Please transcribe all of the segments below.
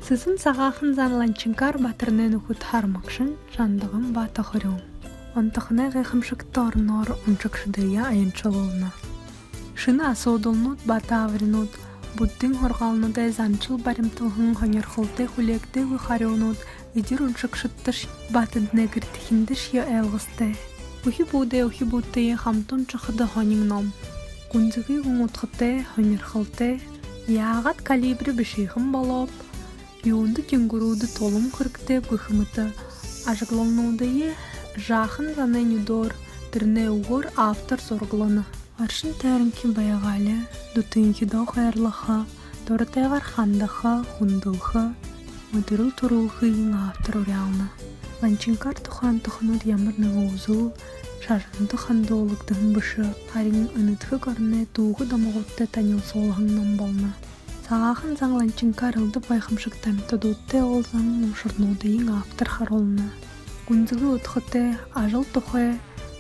Сызын сағақын занланчынкар батырнен үхіт хармақшын жандығын бата хырюн. Онтықына ғайқымшықты орнор ұнчықшыдыя айынчылуына. Шыны асудылнут бата авринут, буддың хорғалнудай занчыл барымтылғын хонерхылты хүлекті ғыхарионут, идир ұнчықшыттыш батыдны кіртіхіндіш я әлғысты. Ухи будты хамтун чықыды хонин ном. Күнзігі ғыңутқыты хонерхылты, яғат калибри бішейхім болып, юнды кенгуруды толым кыркты быхымыты, ажыгланудайы жақын заны нюдор, түрне уғыр автор сорғыланы. Аршын тәрінкі баяғалы, дұтынки дау хайрлыға, дорытайғар хандыға, хундылға, мұдырыл тұрылғы ең автор орялны. Ланчынкар тұхан тұхынуд ямырның ұзыл, шажынды ханды олықтығын бұшы, харин ұнытқы көріне туғы дамығытты танил солғыңнан болны. Сағақын заңланчынкар ылды байқымшықтам тұдутты ол заң ұмшырнуды ең автор харолны. Күнзігі ұтқыты ажыл тұхы,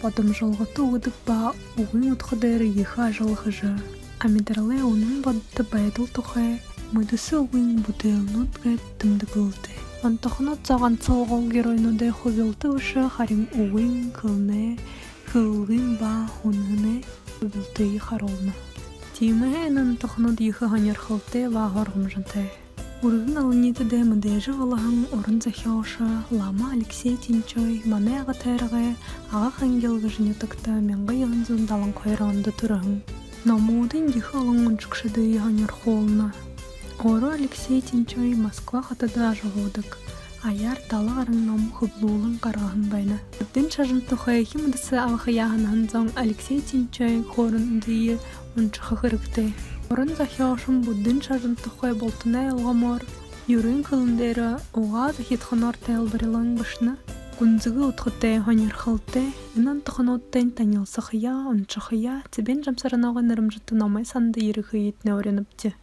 потом жылғыты ұдық ба ұғын ұтқыдары ехі ажыл ғыжы. Амидарлы оның бадды байдыл тұхы, мұдысы ұғын бұтылнуд ғайт тымды қылды. Антықынат заған сылғол геройнуды хубилты ұшы харин ұғын қылны, қылғын ба ұнғыны хубилты харолны. Тимэ энэн тохнод ихэ хонерхылты ва хоргумжанты. Ургын алыниты дэ мыдэжы ғылыхын орын захиоша Лама Алексей Тинчой маны ағы тәріғі аға хангелгі жынетікті менгі еғынзын далын қойрағынды тұрығын. Намудын ихэ алын ұншықшыды хонерхолны. Ору Алексей Тинчой Москва қатыды ажығудық. Аяр талы арыңнам хыблуулын қарғағын байна. Үдден шажын тұхай химдысы ағы яғынын зоң Алексей Тинчой хорын дейі ұншықы қырықты. Орын захиошым бұддын шажын тұхай болтына елғамор. Юрын қылындері оға захитхан ортайыл бірілің бішні. Күнзігі ұтқыты хонерхылты. Үнан тұхын оттайын танилсықыя, ұншықыя. Тібен жамсарынауға нырым жыты намай санды ерігі етіне өреніпті.